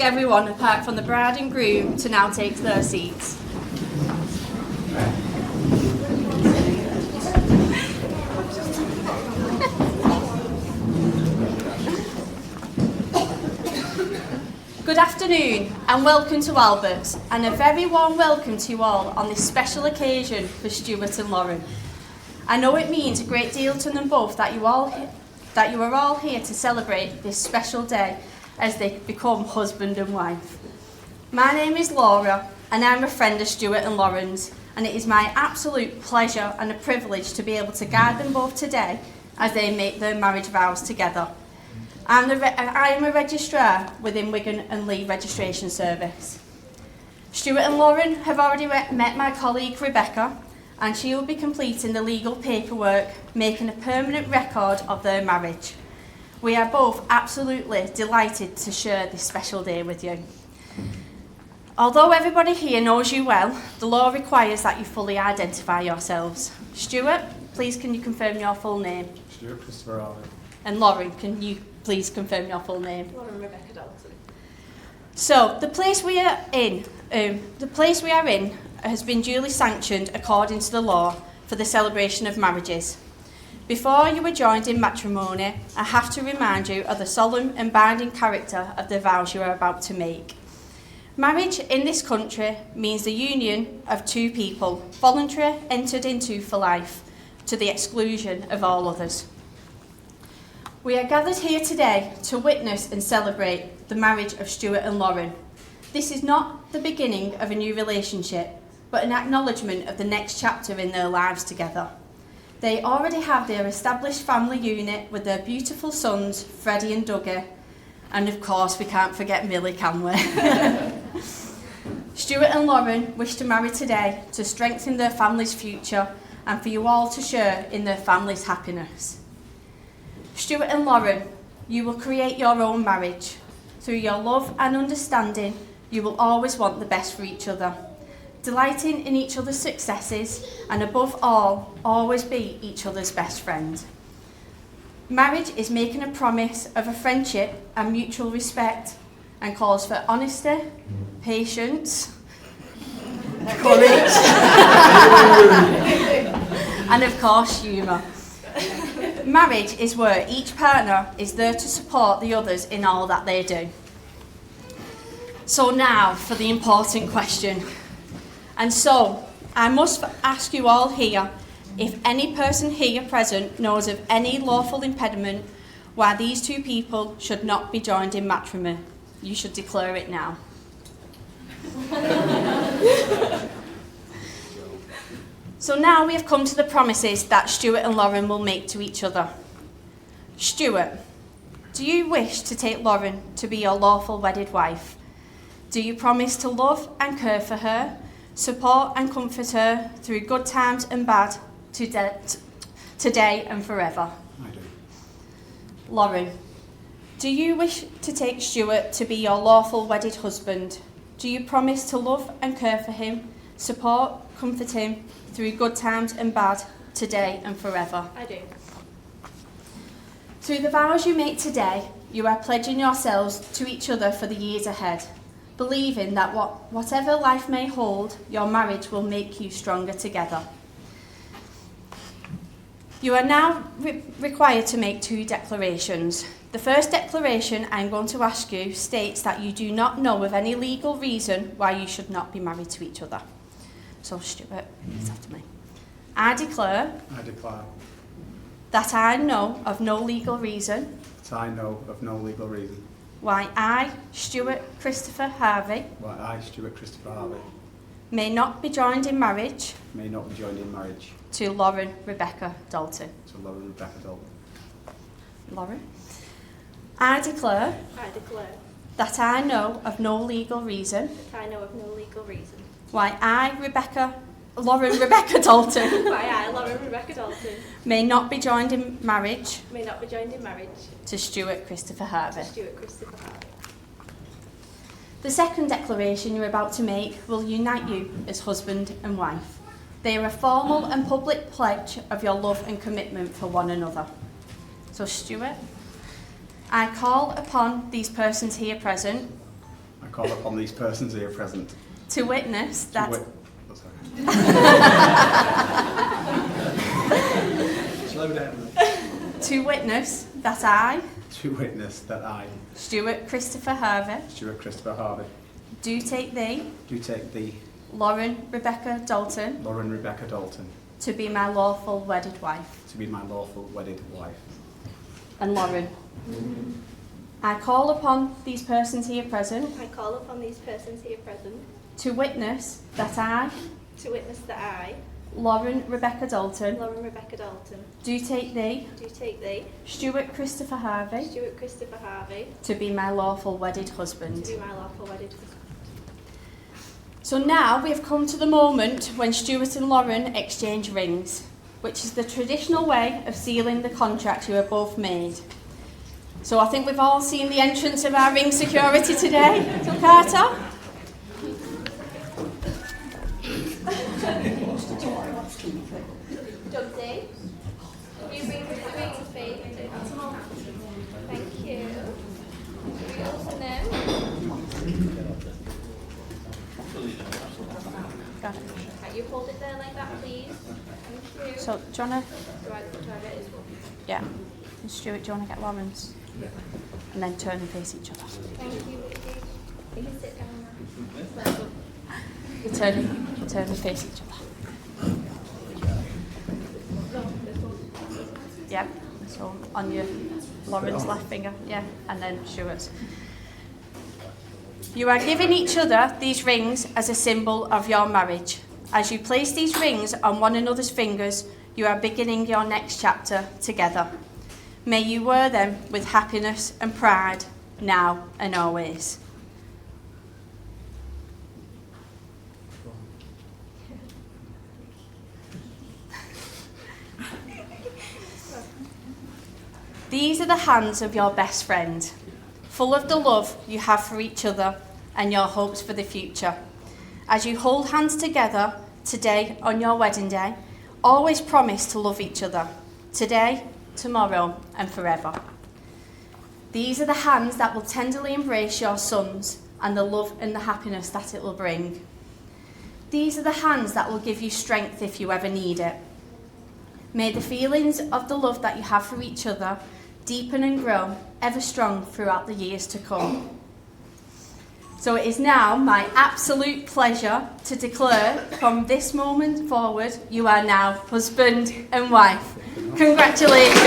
everyone, apart from the bride and groom, to now take their seats. Good afternoon and welcome to Albert, and a very warm welcome to you all on this special occasion for Stuart and Lauren. I know it means a great deal to them both that you are all here to celebrate this special day as they become husband and wife. My name is Laura, and I'm a friend of Stuart and Lauren's, and it is my absolute pleasure and a privilege to be able to guide them both today as they make their marriage vows together. I am a registrar within Wigan and Lee Registration Service. Stuart and Lauren have already met my colleague Rebecca, and she will be completing the legal paperwork, making a permanent record of their marriage. We are both absolutely delighted to share this special day with you. Although everybody here knows you well, the law requires that you fully identify yourselves. Stuart, please can you confirm your full name? Stuart Christopher Harvey. And Lauren, can you please confirm your full name? Lauren Rebecca Dalton. So the place we are in has been duly sanctioned according to the law for the celebration of marriages. Before you were joined in matrimony, I have to remind you of the solemn and binding character of the vows you are about to make. Marriage in this country means the union of two people, voluntarily entered into for life, to the exclusion of all others. We are gathered here today to witness and celebrate the marriage of Stuart and Lauren. This is not the beginning of a new relationship, but an acknowledgement of the next chapter in their lives together. They already have their established family unit with their beautiful sons, Freddie and Dougie, and of course we can't forget Millie, can we? Stuart and Lauren wish to marry today to strengthen their family's future and for you all to share in their family's happiness. Stuart and Lauren, you will create your own marriage. Through your love and understanding, you will always want the best for each other, delighting in each other's successes, and above all, always be each other's best friend. Marriage is making a promise of a friendship and mutual respect, and calls for honesty, patience, courage, and of course, humour. Marriage is where each partner is there to support the others in all that they do. So now for the important question. And so, I must ask you all here, if any person here present knows of any lawful impediment why these two people should not be joined in matrimony, you should declare it now. So now we have come to the promises that Stuart and Lauren will make to each other. Stuart, do you wish to take Lauren to be your lawful wedded wife? Do you promise to love and care for her, support and comfort her through good times and bad, today and forever? I do. Lauren, do you wish to take Stuart to be your lawful wedded husband? Do you promise to love and care for him, support, comfort him through good times and bad, today and forever? I do. Through the vows you make today, you are pledging yourselves to each other for the years ahead, believing that whatever life may hold, your marriage will make you stronger together. You are now required to make two declarations. The first declaration I'm going to ask you states that you do not know of any legal reason why you should not be married to each other. So Stuart, it's after me. I declare that I know of no legal reason why I, Stuart Christopher Harvey, may not be joined in marriage to Lauren Rebecca Dalton. Lauren. I declare that I know of no legal reason why I, Lauren Rebecca Dalton, may not be joined in marriage to Stuart Christopher Harvey. The second declaration you're about to make will unite you as husband and wife. They are a formal and public pledge of your love and commitment for one another. So Stuart, I call upon these persons here present to witness that Slow down. to witness that I, Stuart Christopher Harvey, do take thee, Lauren Rebecca Dalton, to be my lawful wedded wife. And Lauren, I call upon these persons here present to witness that I, Lauren Rebecca Dalton, do take thee, Stuart Christopher Harvey, to be my lawful wedded husband. So now we have come to the moment when Stuart and Lauren exchange rings, which is the traditional way of sealing the contract you have both made. So I think we've all seen the entrance of our ring security today. So Carter. Dudley, you bring the rings, baby. Thank you. We also know. Got it. Can you hold it there like that, please? Thank you. So do you want to... Do I get his one? Yeah. And Stuart, do you want to get Lauren's? Yeah. And then turn and face each other. Thank you, Vicky. You can sit down now. Turn and face each other. Yep. So on your Lauren's left finger, yeah, and then Stuart's. You are giving each other these rings as a symbol of your marriage. As you place these rings on one another's fingers, you are beginning your next chapter together. May you wear them with happiness and pride, now and always. These are the hands of your best friend, full of the love you have for each other and your hopes for the future. As you hold hands together today on your wedding day, always promise to love each other, today, tomorrow, and forever. These are the hands that will tenderly embrace your sons and the love and the happiness that it will bring. These are the hands that will give you strength if you ever need it. May the feelings of the love that you have for each other deepen and grow ever strong throughout the years to come. So it is now my absolute pleasure to declare from this moment forward, you are now husband and wife. Congratulations.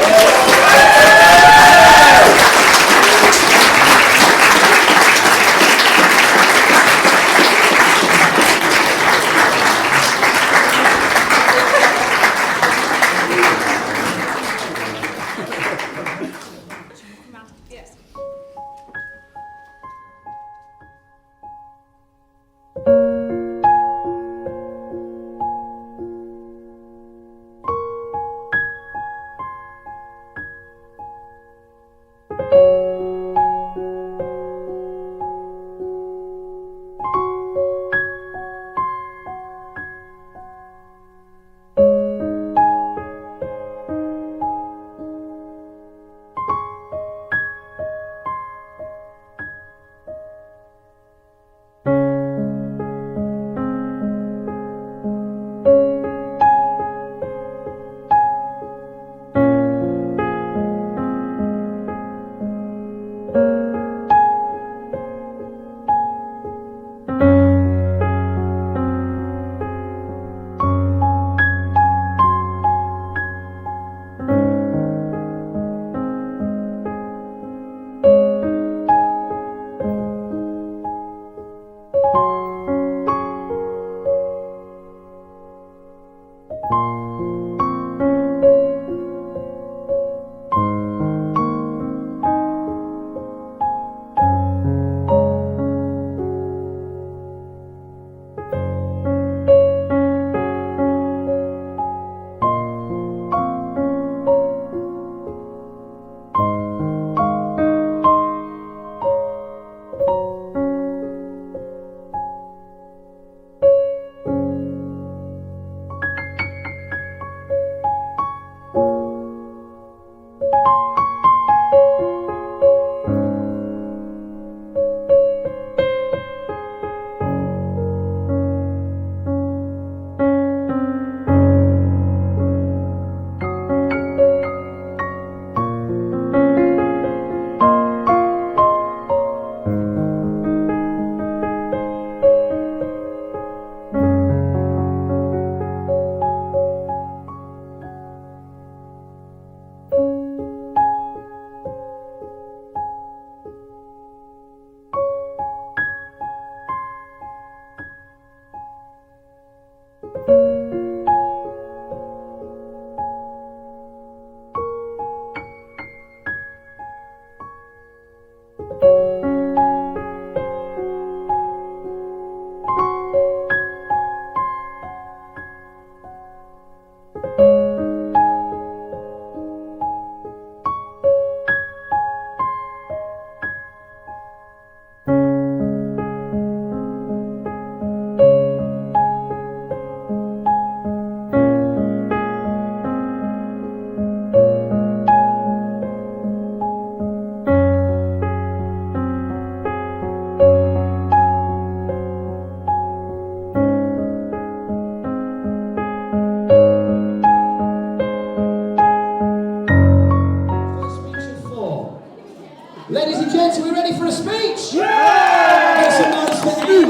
for a speech? Yeah! Make some noise for Amy!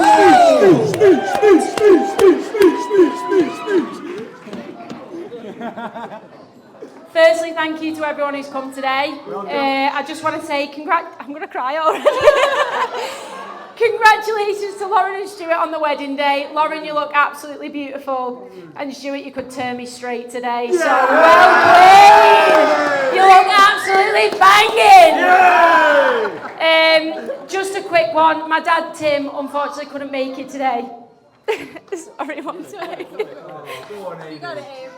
Firstly, thank you to everyone who's come today. I just want to say I'm going to cry already. Congratulations to Lauren and Stuart on the wedding day. Lauren, you look absolutely beautiful. And Stuart, you could turn me straight today. So well played. You look absolutely banging. Just a quick one. My dad, Tim, unfortunately couldn't make it today. Sorry, one second. You got it, Aim.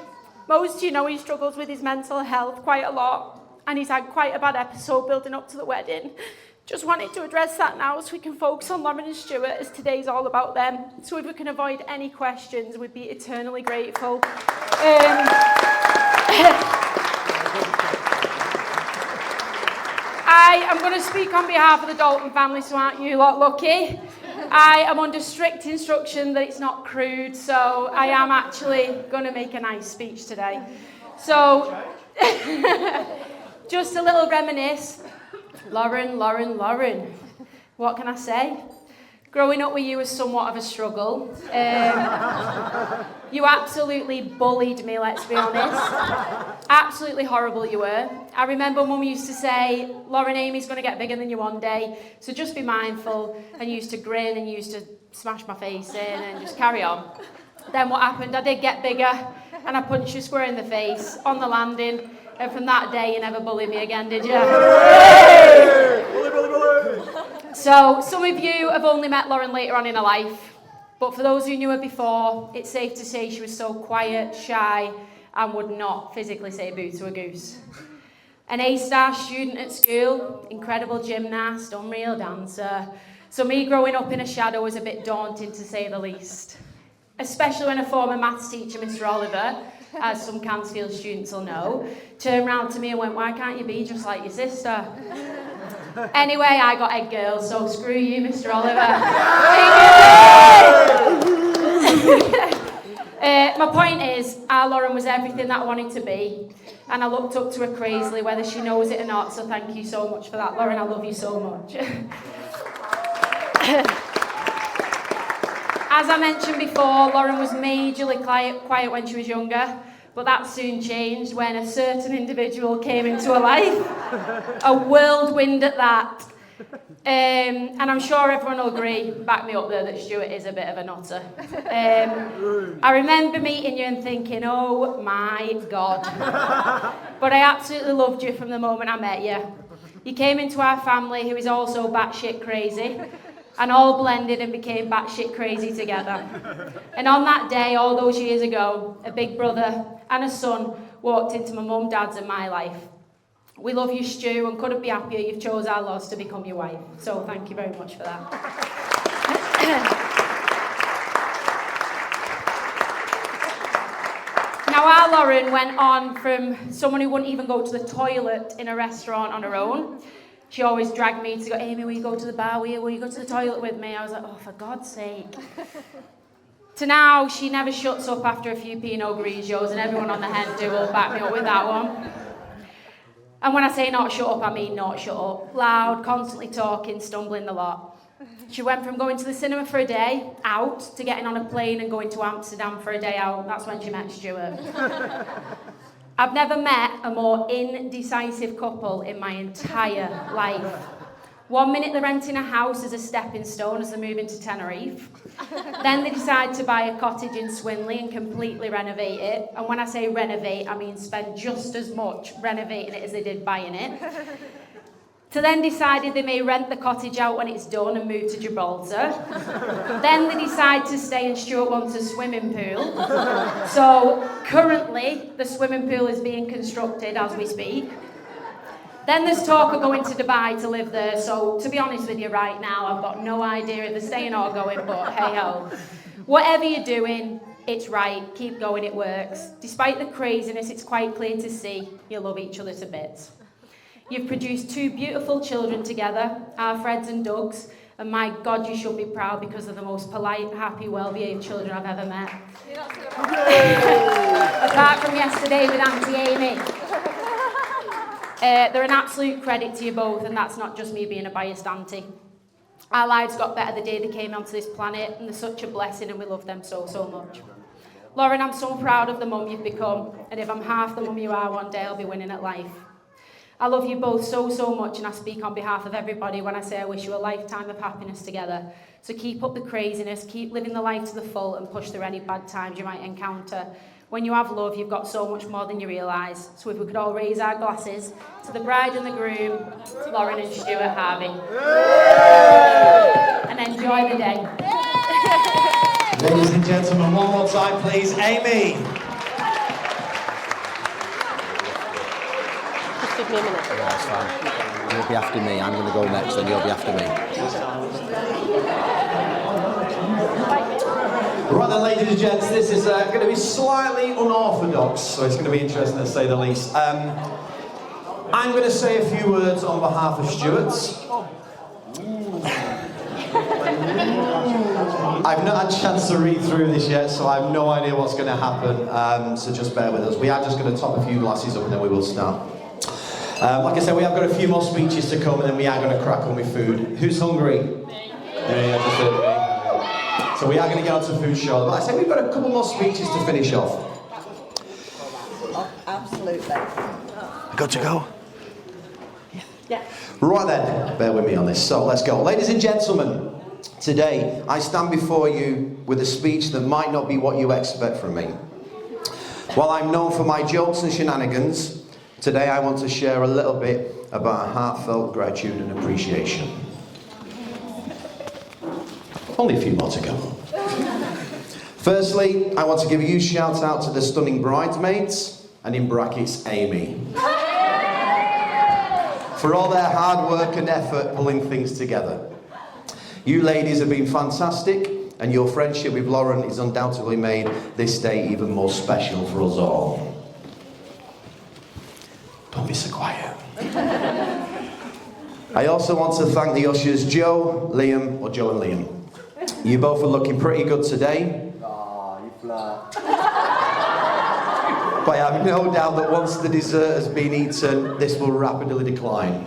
Most of you know he struggles with his mental health quite a lot, and he's had quite a bad episode building up to the wedding. Just wanted to address that now so we can focus on Lauren and Stuart, as today's all about them. So if we can avoid any questions, we'd be eternally grateful. I am going to speak on behalf of the Dalton family, so aren't you lot lucky? I am under strict instruction that it's not crude, so I am actually going to make a nice speech today. So, just a little reminisce. Lauren. What can I say? Growing up with you was somewhat of a struggle. You absolutely bullied me, let's be honest. Absolutely horrible you were. I remember Mum used to say, Lauren, Amy's going to get bigger than you one day, so just be mindful. And you used to grin and you used to smash my face in and just carry on. Then what happened? I did get bigger and I punched you square in the face on the landing. And from that day, you never bullied me again, did you? So, some of you have only met Lauren later on in her life, but for those who knew her before, it's safe to say she was so quiet, shy, and would not physically say boo to a goose. An A-star student at school, incredible gymnast, unreal dancer. So me growing up in a shadow was a bit daunting, to say the least. Especially when a former maths teacher, Mr. Oliver, as some Cansfield students will know, turned round to me and went, why can't you be just like your sister? Anyway, I got egg girls, so screw you, Mr. Oliver. My point is, our Lauren was everything that I wanted to be, and I looked up to her crazily, whether she knows it or not, so thank you so much for that. Lauren, I love you so much. As I mentioned before, Lauren was majorly quiet when she was younger, but that soon changed when a certain individual came into her life, a whirlwind at that. And I'm sure everyone will agree, back me up there, that Stuart is a bit of a nutter. I remember meeting you and thinking, oh my God. But I absolutely loved you from the moment I met you. You came into our family, who is also batshit crazy, and all blended and became batshit crazy together. And on that day, all those years ago, a big brother and a son walked into my mum, dad's, and my life. We love you, Stu, and couldn't be happier you've chose our laws to become your wife. So thank you very much for that. Now, our Lauren went on from someone who wouldn't even go to the toilet in a restaurant on her own. She always dragged me to go, Amy, will you go to the bar? Will you go to the toilet with me? I was like, oh, for God's sake. To now, she never shuts up after a few Pinot Grigios, and everyone on the hen do will back me up with that one. And when I say not shut up, I mean not shut up. Loud, constantly talking, stumbling the lot. She went from going to the cinema for a day out to getting on a plane and going to Amsterdam for a day out. That's when she met Stuart. I've never met a more indecisive couple in my entire life. 1 minute they're renting a house as a stepping stone as they're moving to Tenerife. Then they decide to buy a cottage in Swinley and completely renovate it. And when I say renovate, I mean spend just as much renovating it as they did buying it. To then decided they may rent the cottage out when it's done and move to Gibraltar. Then they decide to stay and Stuart wants a swimming pool. So currently the swimming pool is being constructed as we speak. Then there's talk of going to Dubai to live there, so to be honest with you right now, I've got no idea if they're staying or going, but hey-ho. Whatever you're doing, it's right, keep going, it works. Despite the craziness, it's quite clear to see you love each other to bits. You've produced two beautiful children together, our Freds and Dougs, and my God, you should be proud because they're the most polite, happy, well-behaved children I've ever met. Apart from yesterday with Auntie Amy. They're an absolute credit to you both, and that's not just me being a biased auntie. Our lives got better the day they came onto this planet, and they're such a blessing, and we love them so, so much. Lauren, I'm so proud of the mum you've become, and if I'm half the mum you are one day, I'll be winning at life. I love you both so, so much, and I speak on behalf of everybody when I say I wish you a lifetime of happiness together. So keep up the craziness, keep living the life to the full, and push through any bad times you might encounter. When you have love, you've got so much more than you realise. So if we could all raise our glasses to the bride and the groom, Lauren and Stuart Harvey. And enjoy the day. Ladies and gentlemen, one more time, please. Amy. Just give me a minute. Yeah, that's fine. You'll be after me. I'm going to go next, and you'll be after me. Right then, ladies and gents, this is going to be slightly unorthodox, so it's going to be interesting to say the least. I'm going to say a few words on behalf of Stuart. I've not had a chance to read through this yet, so I have no idea what's going to happen, so just bear with us. We are just going to top a few glasses up and then we will start. Like I said, we have got a few more speeches to come and then we are going to crack on with food. Who's hungry? Yeah, just heard me. So we are going to get on to food shortly. But I said we've got a couple more speeches to finish off. Oh, absolutely. Good to go? Yeah. Right then, bear with me on this. So let's go. Ladies and gentlemen, today I stand before you with a speech that might not be what you expect from me. While I'm known for my jokes and shenanigans, today I want to share a little bit about heartfelt gratitude and appreciation. Only a few more to go. Firstly, I want to give a huge shout out to the stunning bridesmaids, and in brackets, Amy, for all their hard work and effort pulling things together. You ladies have been fantastic, and your friendship with Lauren has undoubtedly made this day even more special for us all. Don't be so quiet. I also want to thank the ushers Joe, Liam, or Joe and Liam. You both are looking pretty good today. Oh, you flirt. But I have no doubt that once the dessert has been eaten, this will rapidly decline.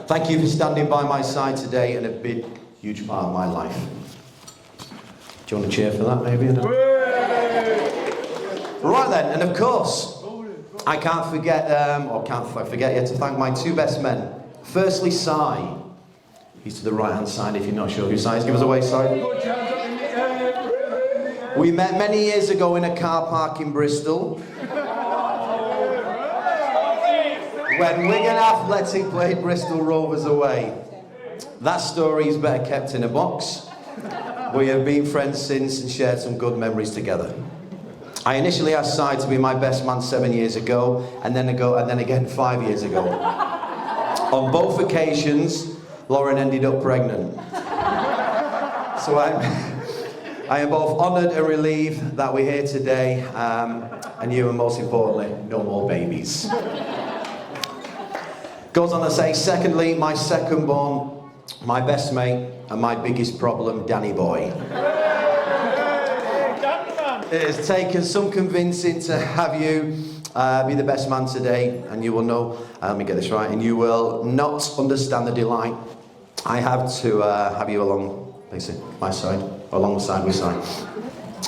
Thank you for standing by my side today and a big, huge part of my life. Do you want to cheer for that, maybe? Right then, and of course, I can't forget yet to thank my two best men. Firstly, Si. He's to the right-hand side if you're not sure who Si is. Give us a wave, Si. We met many years ago in a car park in Bristol when Wigan Athletic played Bristol Rovers away. That story is better kept in a box. We have been friends since and shared some good memories together. I initially asked Si to be my best man 7 years ago, and then again 5 years ago. On both occasions, Lauren ended up pregnant. So I am both honoured and relieved that we're here today, and you, and most importantly, no more babies. Goes on to say, secondly, my second born, my best mate, and my biggest problem, Danny Boy. It has taken some convincing to have you be the best man today, and you will know, let me get this right, and you will not understand the delight I have to have you along, basically, my side, alongside my side.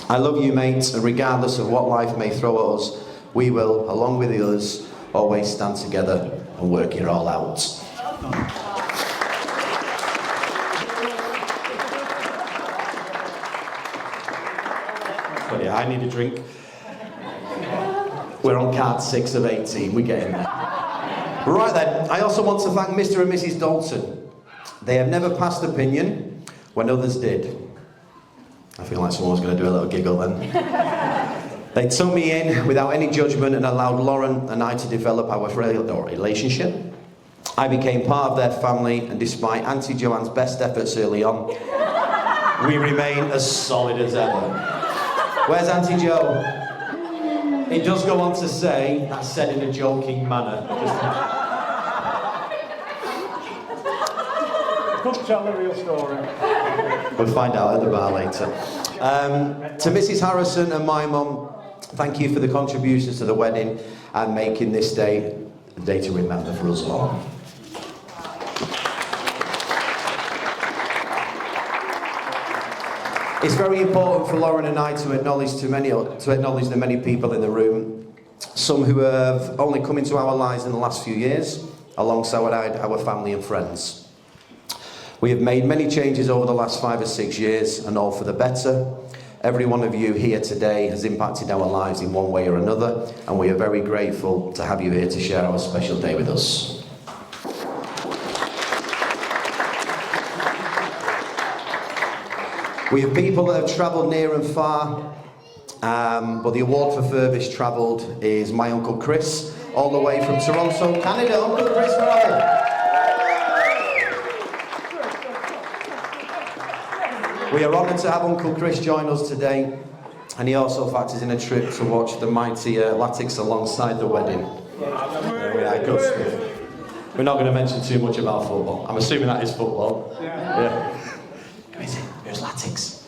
I love you, mates, and regardless of what life may throw at us, we will, along with the others, always stand together and work it all out. But yeah, I need a drink. We're on card 6 of 18, we get in there. Right then, I also want to thank Mr. and Mrs. Dalton. They have never passed opinion when others did. I feel like someone's going to do a little giggle then. They took me in without any judgment and allowed Lauren and I to develop our relationship. I became part of their family, and despite Auntie Joanne's best efforts early on, we remain as solid as ever. Where's Auntie Jo? It does go on to say, that's said in a joking manner. Come tell the real story. We'll find out at the bar later. To Mrs. Harrison and my mum, thank you for the contributions to the wedding and making this day a day to remember for us all. It's very important for Lauren and I to acknowledge the many people in the room, some who have only come into our lives in the last few years, alongside our family and friends. We have made many changes over the last 5 or 6 years, and all for the better. Every one of you here today has impacted our lives in one way or another, and we are very grateful to have you here to share our special day with us. We have people that have travelled near and far, but the award for furthest travelled is my Uncle Chris, all the way from Toronto, Canada. Uncle Chris, where are you? We are honoured to have Uncle Chris join us today, and he also factors in a trip to watch the mighty Latics alongside the wedding. There we are, good stuff. We're not going to mention too much about football. I'm assuming that is football. Yeah. Who is it? Who's Latics?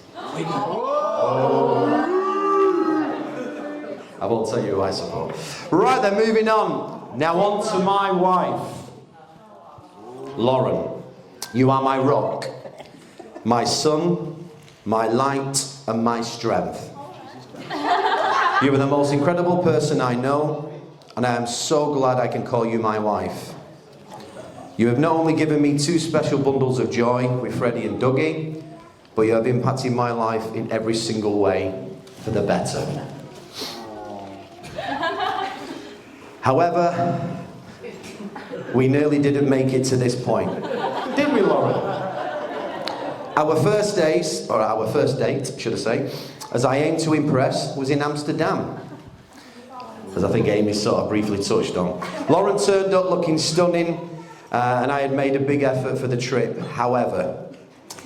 I won't tell you who I support. Right then, moving on. Now on to my wife, Lauren. You are my rock, my sun, my light, and my strength. You are the most incredible person I know, and I am so glad I can call you my wife. You have not only given me 2 special bundles of joy with Freddie and Dougie, but you have impacted my life in every single way for the better. However, we nearly didn't make it to this point. Did we, Lauren? Our first date, should I say, as I aimed to impress, was in Amsterdam, as I think Amy sort of briefly touched on. Lauren turned up looking stunning, and I had made a big effort for the trip. However,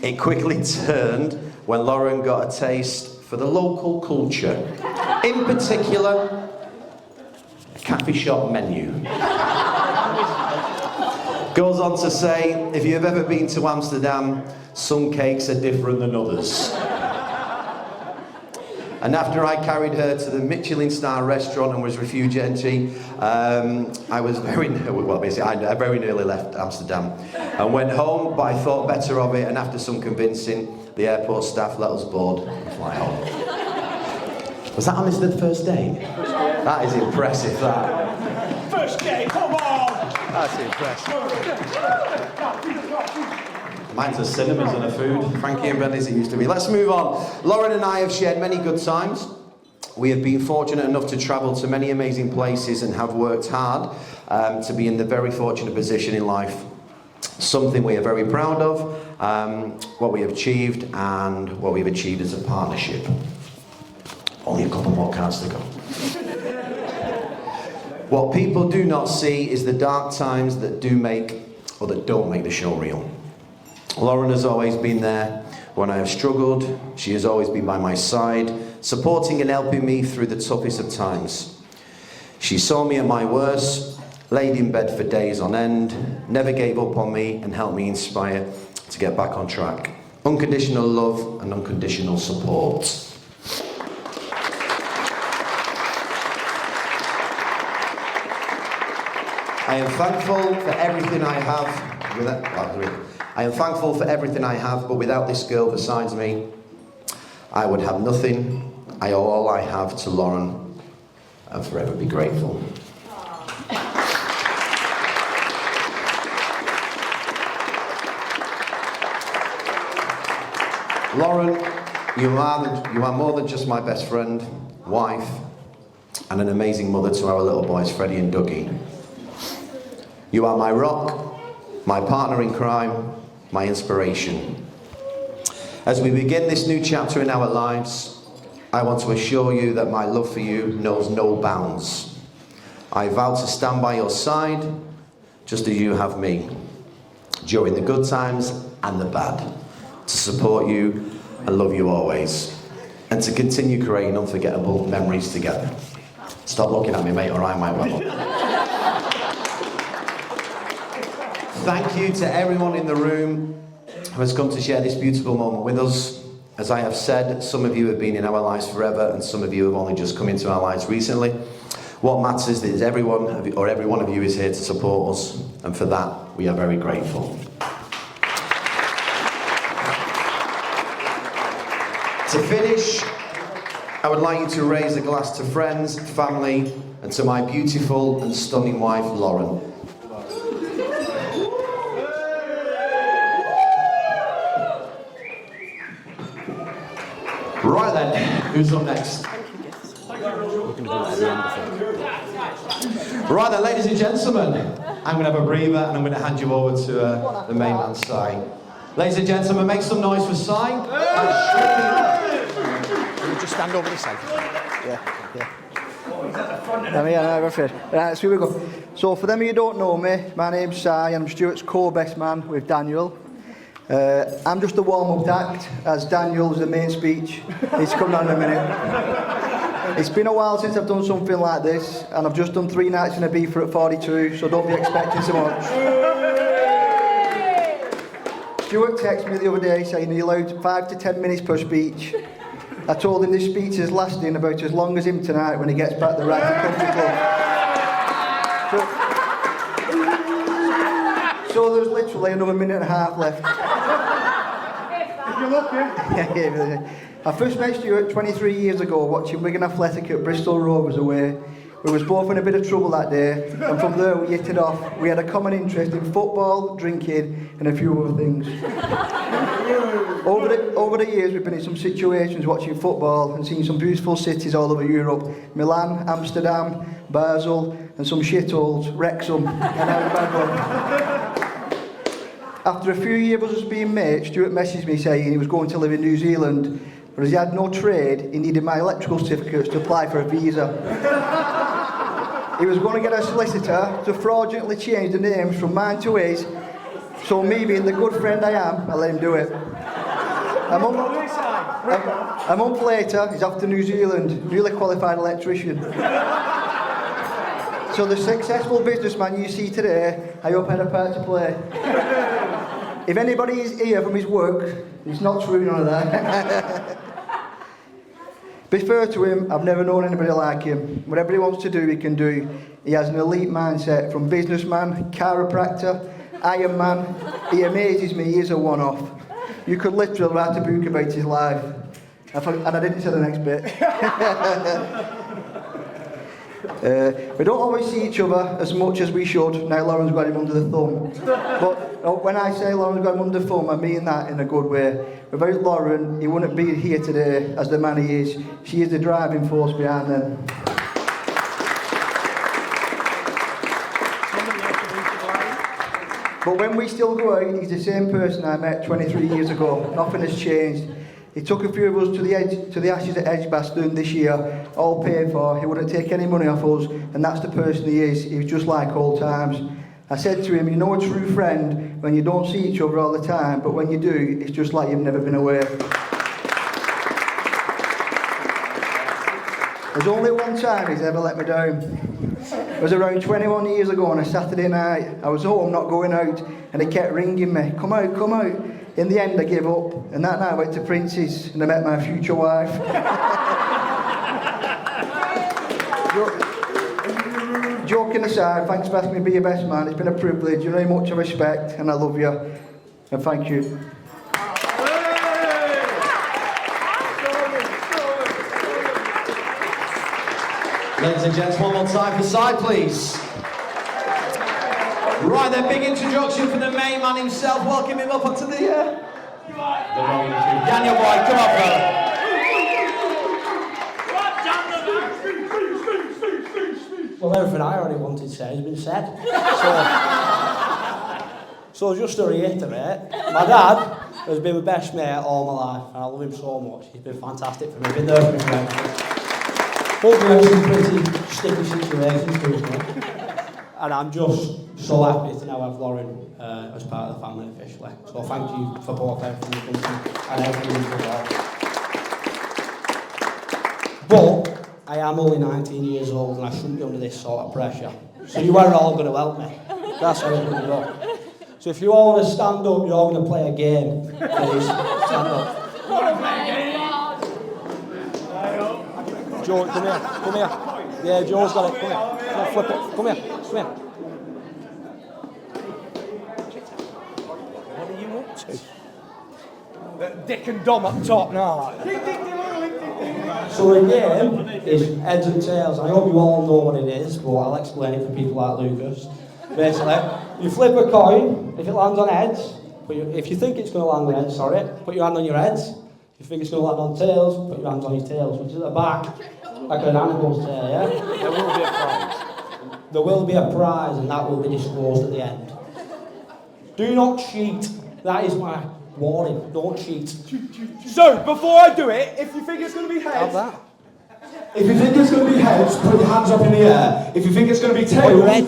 it quickly turned when Lauren got a taste for the local culture, in particular, a cafe shop menu. Goes on to say, if you've ever been to Amsterdam, some cakes are different than others. And after I carried her to the Michelin star restaurant and was refugee entry, I very nearly left Amsterdam and went home, but I thought better of it, and after some convincing, the airport staff let us board and fly home. Was that on the first date? That is impressive, that. First day, come on! That's impressive. Mine's the cinemas and the food. Frankie and Benny's it used to be. Let's move on. Lauren and I have shared many good times. We have been fortunate enough to travel to many amazing places and have worked hard to be in the very fortunate position in life. Something we are very proud of, what we have achieved and what we've achieved as a partnership. Only a couple more cards to go. What people do not see is the dark times that do make or that don't make the show real. Lauren has always been there when I have struggled. She has always been by my side, supporting and helping me through the toughest of times. She saw me at my worst, laid in bed for days on end, never gave up on me and helped me inspire to get back on track. Unconditional love and unconditional support. I am thankful for everything I have. I am thankful for everything I have, but without this girl beside me, I would have nothing. I owe all I have to Lauren and forever be grateful. Lauren, you are more than just my best friend, wife, and an amazing mother to our little boys, Freddie and Dougie. You are my rock, my partner in crime, my inspiration. As we begin this new chapter in our lives, I want to assure you that my love for you knows no bounds. I vow to stand by your side, just as you have me, during the good times and the bad, to support you and love you always, and to continue creating unforgettable memories together. Stop looking at me, mate, or I might well. Thank you to everyone in the room who has come to share this beautiful moment with us. As I have said, some of you have been in our lives forever and some of you have only just come into our lives recently. What matters is every one of you is here to support us, and for that we are very grateful. To finish, I would like you to raise a glass to friends, family, and to my beautiful and stunning wife, Lauren. Right then, who's up next? Right then, ladies and gentlemen, I'm going to have a breather and I'm going to hand you over to the main man, Si. Ladies and gentlemen, make some noise for Si. Can you just stand over the side? Yeah. I'm afraid. Right, so here we go. So for them of you who don't know me, my name's Si and I'm Stuart's co-best man with Daniel. I'm just a warm-up act, as Daniel's the main speech. He's coming on in a minute. It's been a while since I've done something like this, and I've just done 3 nights in a beaver at 42, so don't be expecting so much. Stuart texted me the other day saying he allowed 5 to 10 minutes per speech. I told him this speech is lasting about as long as him tonight when he gets back to the Rugby Country Club. So there's literally another minute and a half left. If you're lucky. I first met Stuart 23 years ago watching Wigan Athletic at Bristol Rovers away. We was both in a bit of trouble that day, and from there we hit it off. We had a common interest in football, drinking, and a few other things. Over the years we've been in some situations watching football and seen some beautiful cities all over Europe. Milan, Amsterdam, Basel, and some shitholes, Wrexham, and now Bagwell. After a few years of us being mates, Stuart messaged me saying he was going to live in New Zealand, but as he had no trade, he needed my electrical certificates to apply for a visa. He was going to get a solicitor to fraudulently change the names from mine to his, so me being the good friend I am, I let him do it. A month later, he's off to New Zealand, newly qualified electrician. So the successful businessman you see today, I hope had a part to play. If anybody is here from his work, it's not true, none of that. Be fair to him, I've never known anybody like him. Whatever he wants to do, he can do. He has an elite mindset, from businessman, chiropractor, Iron Man. He amazes me, he is a one-off. You could literally write a book about his life. And I didn't say the next bit. We don't always see each other as much as we should. Now Lauren's got him under the thumb. But when I say Lauren's got him under the thumb, I mean that in a good way. Without Lauren, he wouldn't be here today as the man he is. She is the driving force behind them. But when we still go out, he's the same person I met 23 years ago. Nothing has changed. He took a few of us to the Ashes at Edgbaston this year, all paid for. He wouldn't take any money off us, and that's the person he is. He was just like old times. I said to him, you know a true friend when you don't see each other all the time, but when you do, it's just like you've never been away. There's only one time he's ever let me down. It was around 21 years ago on a Saturday night. I was home, not going out, and he kept ringing me, come out, come out. In the end, I gave up, and that night I went to Prince's, and I met my future wife. Joking aside, thanks for asking me to be your best man. It's been a privilege. You know how much I respect, and I love you. And thank you. Ladies and gents, one more time for Si, please. Right then, big introduction for the main man himself. Welcome him up onto the Daniel Boy, come on, brother. Well, everything I already wanted to say has been said. So just to reiterate, my dad has been my best mate all my life, and I love him so much. He's been fantastic for me. Been there for me forever. But we had some pretty sticky situations recently, and I'm just so happy to now have Lauren as part of the family officially. So thank you for both everything you've done and everything you've done. But I am only 19 years old and I shouldn't be under this sort of pressure. So you are all going to help me. That's how it's going to go. So if you all want to stand up, you're all going to play a game. Please, stand up. Joe, come here. Come here. Yeah, Joe's got it. Come here. No, flip it. Come here. Come here. What are you up to? Dick and Dom up top now. So the game is heads and tails. I hope you all know what it is, but I'll explain it for people like Lucas. Basically, you flip a coin. If it lands on heads, if you think it's going to land on heads, put your hand on your heads. If you think it's going to land on tails, put your hands on your tails, which is at the back, like an animal's tail, yeah? There will be a prize. There will be a prize, and that will be disclosed at the end. Do not cheat. That is my warning. Don't cheat. So, before I do it, if you think it's going to be heads... Have that. If you think it's going to be heads, put your hands up in the air. If you think it's going to be tails... Put your head.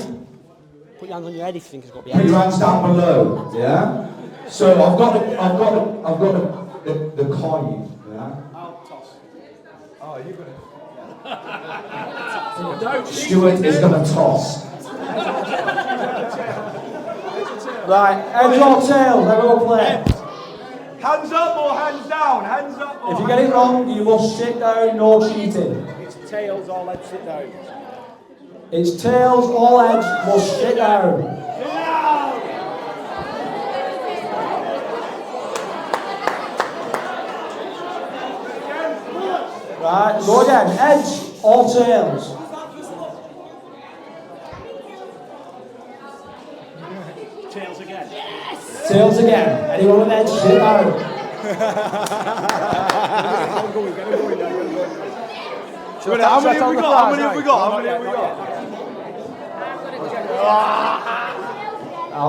Put your hands on your head if you think it's got to be Put head. your hands down below, yeah? So, I've got the coin, yeah? I'll toss. Oh, you're going to... Stuart is going to toss. Right, heads or tails, everyone play. Hands up or hands down? Hands up or If you get it wrong, you must sit down, no cheating. It's tails or let's sit down. It's tails, all heads must sit down. Right, go again. Heads or tails? Tails again. Tails again. Anyone with heads, sit down. How many have we got? How many have we got?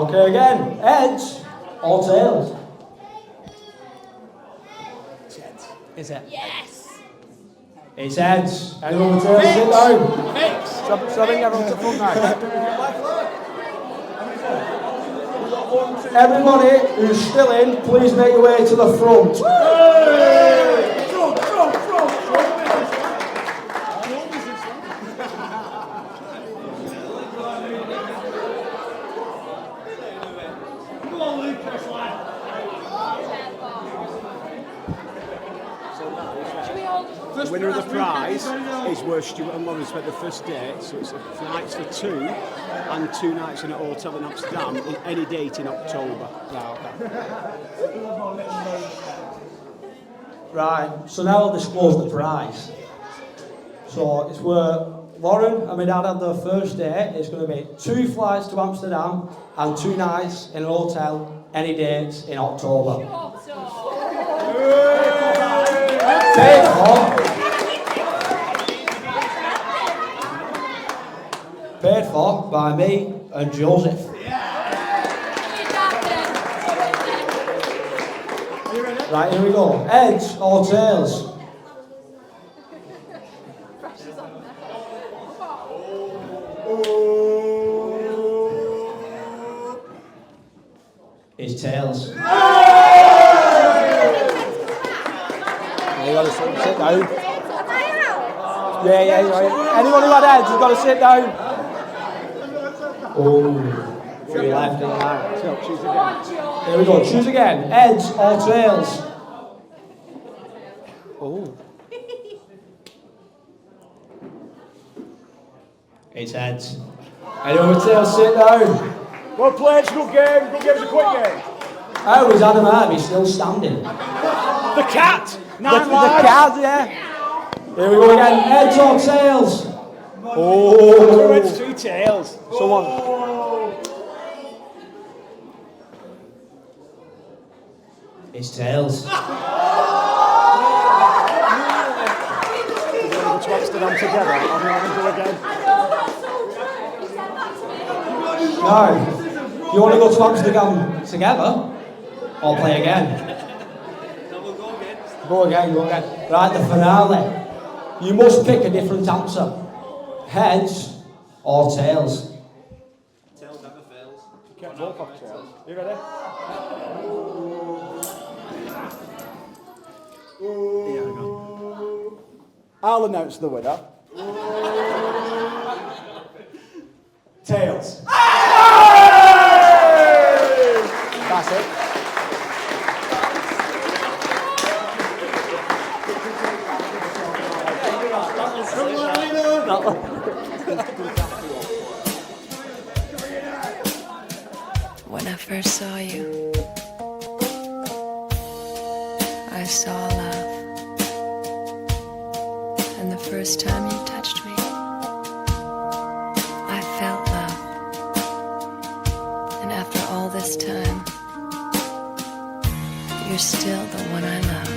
Okay, again. Heads or tails? It's heads. Yes. It's heads. Anyone with tails, sit down. So I think everyone's at front now. Everybody who's still in, please make your way to the front. The winner of the prize is where Stuart and Lauren spent the first day, so it's flights for two and 2 nights in a hotel in Amsterdam in any date in October. Right, so now I'll disclose the prize. So it's where Lauren and my dad had their first day. It's going to be 2 flights to Amsterdam and 2 nights in a hotel, any dates in October. Paid for by me and Joseph. Right, here we go. Heads or tails? It's tails. You gotta sit down. Yeah, right. Anyone who had heads has got to sit down. Oh, free left and right. So, choose again. Here we go, choose again. Heads or tails? Oh. It's heads. Anyone with tails, sit down. Well played, it's a good game. Good game's a quick game. How is Adam Harvey still standing? The cat! The cat, yeah. Here we go again. Heads or tails? Oh! It's 3 tails. Someone. It's tails. We're going to Amsterdam together. I'm going to go again. No. You want to go to Amsterdam together? Or play again? Go again, go again. Right, the finale. You must pick a different answer. Heads or tails? Tails never fails. Both have tails. You ready? Yeah, go. I'll announce the winner. Tails. That's it. When I first saw you, I saw love. And the first time you touched me, I felt love. And after all this time, you're still the one I love.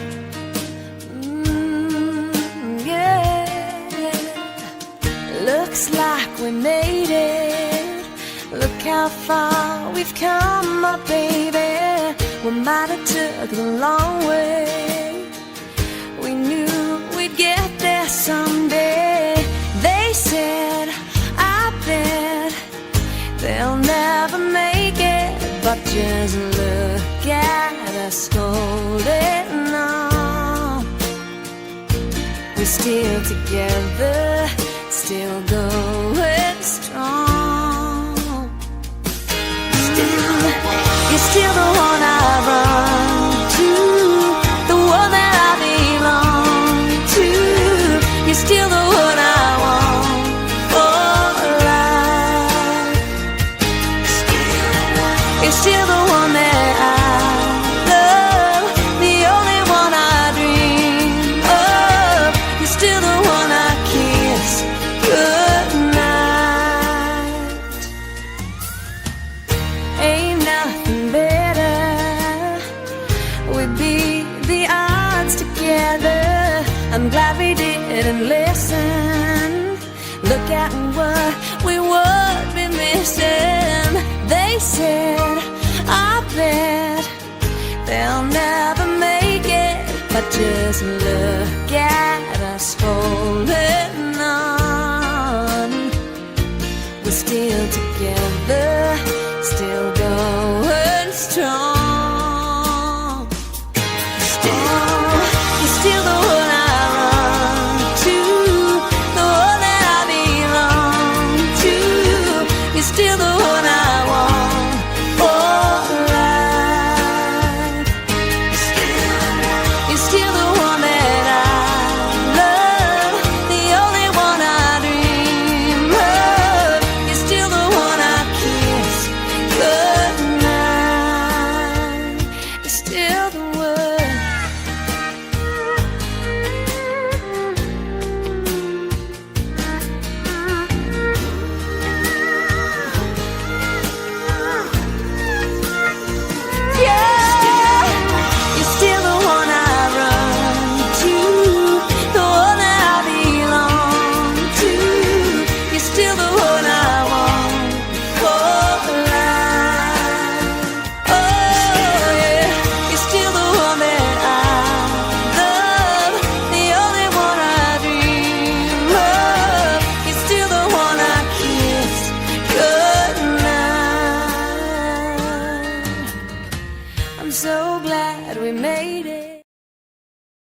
Yeah. Looks like we made it. Look how far we've come, my baby. We might have took the long way. We knew we'd get there someday. They said, I bet they'll never make it. But just look at us holding on. We're still together, still going strong. You're still the one I run to, the one that I belong to. You're still the one I want for life. You're still the one that I love, the only one I dream of. You're still the one I kiss goodnight. Ain't nothing better. We'd beat the odds together. I'm glad we didn't listen. Look at what we would be missing. They said, I bet they'll never make it. But just look at us holding on. We're still together, still going strong. You're still the one I run to, the one that I belong to. You're still the one I want for life. You're still the one that I love, the only one I dream of. You're still the one I kiss goodnight. You're still the one. You're still the one I run to, the one that I belong to. You're still the one I want for life. Oh yeah, you're still the one that I love, the only one I dream of. You're still the one I kiss goodnight. I'm so glad we made it.